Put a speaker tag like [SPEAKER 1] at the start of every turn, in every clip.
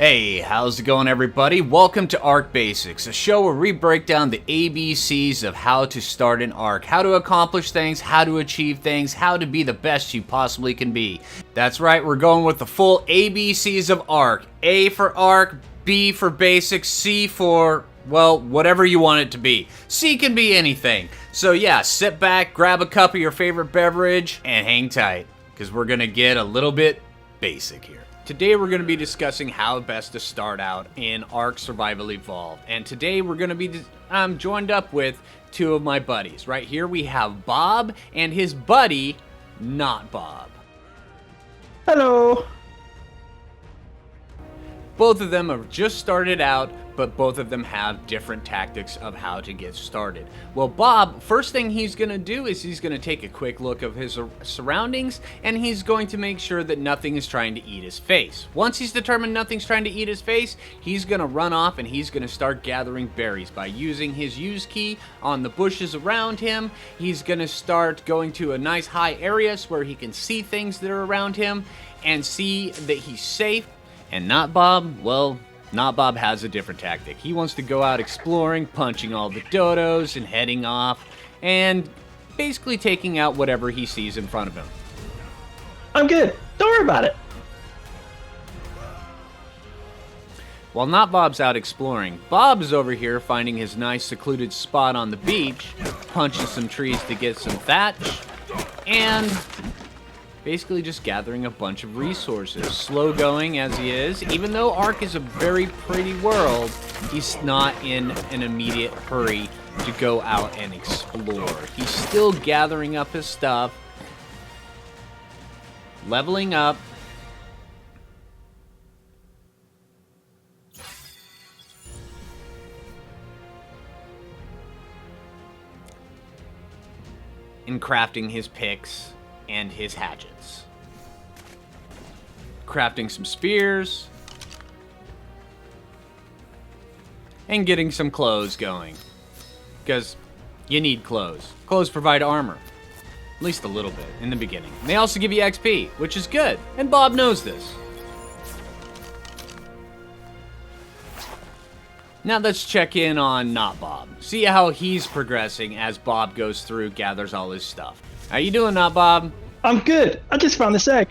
[SPEAKER 1] Hey, how's it going everybody? Welcome to Arc Basics, a show where we break down the ABCs of how to start an arc, how to accomplish things, how to achieve things, how to be the best you possibly can be. That's right, we're going with the full ABCs of arc. A for arc, B for basic, C for, well, whatever you want it to be. C can be anything. So yeah, sit back, grab a cup of your favorite beverage, and hang tight, because we're going to get a little bit basic here. Today we're going to be discussing how best to start out in Ark Survival Evolved. And today we're going to be joined up with two of my buddies. Right here we have Bob and his buddy, not Bob.
[SPEAKER 2] Hello.
[SPEAKER 1] Both of them have just started out, but both of them have different tactics of how to get started. Well, Bob, first thing he's going to do is he's going to take a quick look of his surroundings, and he's going to make sure that nothing is trying to eat his face. Once he's determined nothing's trying to eat his face, he's going to run off and he's going to start gathering berries by using his use key on the bushes around him. He's going to start going to a nice high areas where he can see things that are around him and see that he's safe. And not Bob, well, not Bob has a different tactic. He wants to go out exploring, punching all the dodos and heading off, and basically taking out whatever he sees in front of him.
[SPEAKER 2] I'm good. Don't worry about it.
[SPEAKER 1] While not Bob's out exploring, Bob's over here finding his nice secluded spot on the beach, punching some trees to get some thatch, and basically just gathering a bunch of resources. Slow going as he is, even though Ark is a very pretty world, he's not in an immediate hurry to go out and explore. He's still gathering up his stuff, leveling up, and crafting his picks and his hatchets. Crafting some spears. And getting some clothes going. Because you need clothes. Clothes provide armor. At least a little bit in the beginning. And they also give you XP, which is good. And Bob knows this. Now let's check in on not Bob. See how he's progressing as Bob goes through, gathers all his stuff. How you doing, not Bob?
[SPEAKER 2] I'm good. I just found this egg.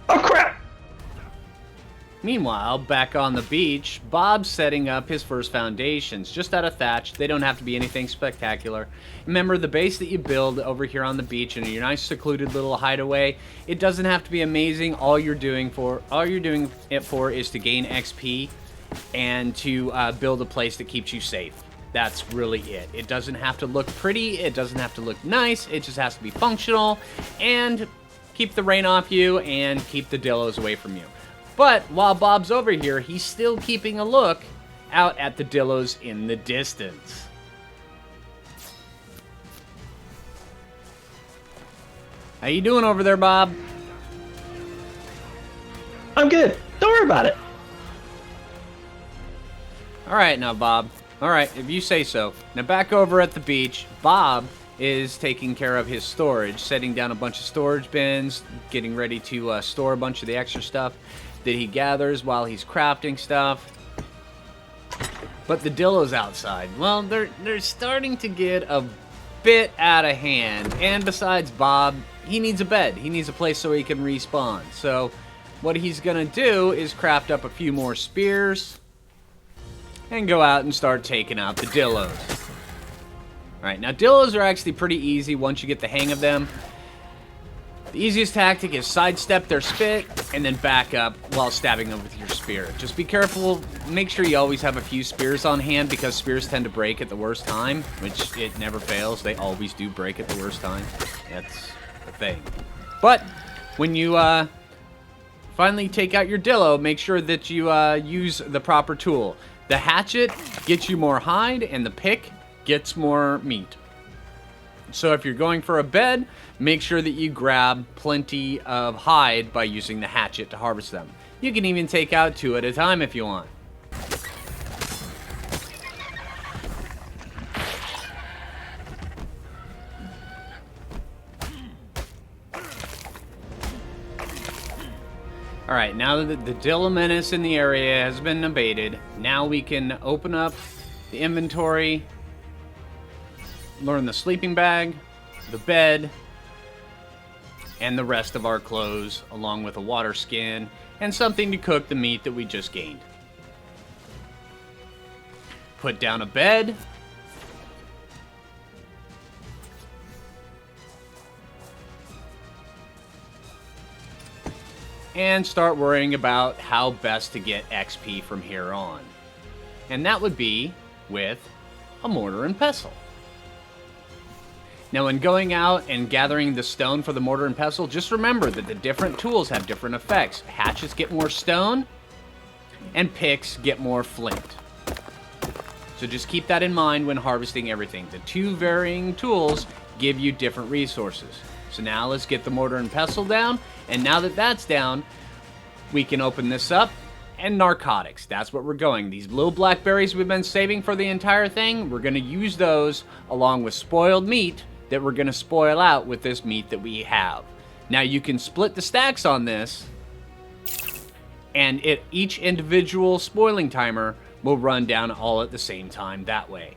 [SPEAKER 2] Oh, crap!
[SPEAKER 1] Meanwhile, back on the beach, Bob's setting up his first foundations, just out of thatch. They don't have to be anything spectacular. Remember, the base that you build over here on the beach in your nice secluded little hideaway, it doesn't have to be amazing. All you're doing it for is to gain XP and to build a place that keeps you safe. That's really it. It doesn't have to look pretty. It doesn't have to look nice. It just has to be functional and keep the rain off you and keep the dillos away from you. But while Bob's over here, he's still keeping a look out at the dillos in the distance. How you doing over there, Bob?
[SPEAKER 2] I'm good. Don't worry about it.
[SPEAKER 1] All right, now, Bob. All right, if you say so. Now, back over at the beach, Bob is taking care of his storage, setting down a bunch of storage bins, getting ready to store a bunch of the extra stuff that he gathers while he's crafting stuff. But the dillos outside, well, they're starting to get a bit out of hand. And besides Bob, he needs a bed. He needs a place so he can respawn. So what he's going to do is craft up a few more spears and go out and start taking out the dillos. Alright, now dillos are actually pretty easy once you get the hang of them. The easiest tactic is sidestep their spit and then back up while stabbing them with your spear. Just be careful, make sure you always have a few spears on hand because spears tend to break at the worst time, which it never fails. They always do break at the worst time. That's the thing. But when you finally take out your dillo, make sure that you use the proper tool. The hatchet gets you more hide, and the pick gets more meat. So if you're going for a bed, make sure that you grab plenty of hide by using the hatchet to harvest them. You can even take out 2 at a time if you want. Alright, now that the Dilla menace in the area has been abated, now we can open up the inventory, learn the sleeping bag, the bed, and the rest of our clothes, along with a water skin and something to cook the meat that we just gained. Put down a bed. And start worrying about how best to get XP from here on. And that would be with a mortar and pestle. Now, when going out and gathering the stone for the mortar and pestle, just remember that the different tools have different effects. Hatchets get more stone, and picks get more flint. So just keep that in mind when harvesting everything. The two varying tools give you different resources. So now let's get the mortar and pestle down, and now that that's down, we can open this up, and narcotics. That's what we're going. These little blackberries we've been saving for the entire thing, we're going to use those along with spoiled meat that we're going to spoil out with this meat that we have. Now you can split the stacks on this, and each individual spoiling timer will run down all at the same time that way.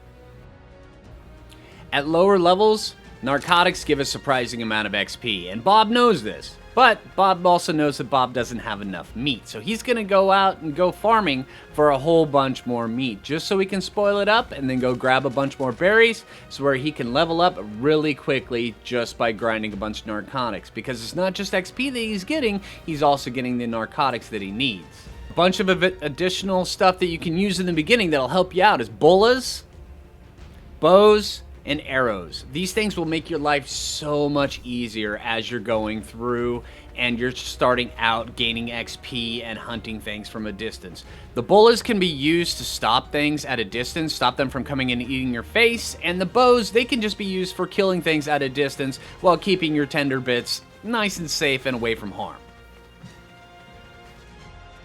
[SPEAKER 1] At lower levels, narcotics give a surprising amount of XP, and Bob knows this. But Bob also knows that Bob doesn't have enough meat, so he's going to go out and go farming for a whole bunch more meat, just so he can spoil it up and then go grab a bunch more berries, so where he can level up really quickly just by grinding a bunch of narcotics. Because it's not just XP that he's getting, he's also getting the narcotics that he needs. A bunch of additional stuff that you can use in the beginning that'll help you out is bolas, bows, and arrows. These things will make your life so much easier as you're going through and you're starting out gaining XP and hunting things from a distance. The bolas can be used to stop things at a distance, stop them from coming and eating your face, and the bows, they can just be used for killing things at a distance while keeping your tender bits nice and safe and away from harm.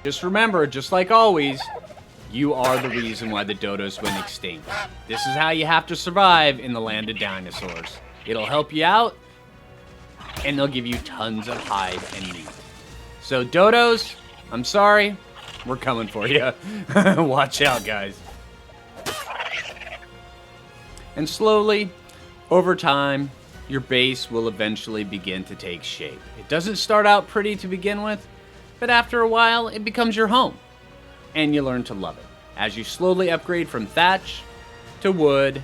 [SPEAKER 1] Just remember, just like always, you are the reason why the dodos went extinct. This is how you have to survive in the land of dinosaurs. It'll help you out, and they'll give you tons of hide and meat. So dodos, I'm sorry, we're coming for you. Watch out, guys. And slowly, over time, your base will eventually begin to take shape. It doesn't start out pretty to begin with, but after a while, it becomes your home. And you learn to love it as you slowly upgrade from thatch to wood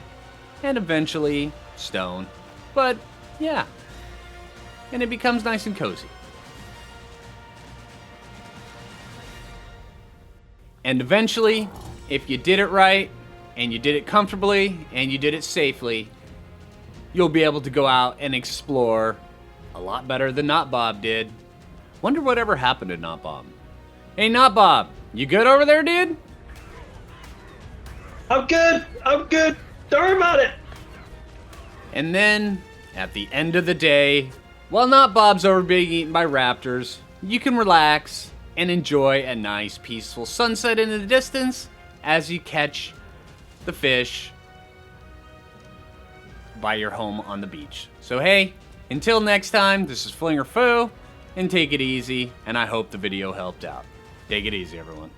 [SPEAKER 1] and eventually stone. But yeah, and it becomes nice and cozy. And eventually, if you did it right and you did it comfortably and you did it safely, you'll be able to go out and explore a lot better than Not Bob did. Wonder whatever happened to Not Bob. Hey, Not Bob, you good over there, dude?
[SPEAKER 2] I'm good. Don't worry about it.
[SPEAKER 1] And then, at the end of the day, while Not Bob's over being eaten by raptors, you can relax and enjoy a nice, peaceful sunset in the distance as you catch the fish by your home on the beach. So hey, until next time, this is Phlinger Phoo, and take it easy, and I hope the video helped out. Take it easy, everyone.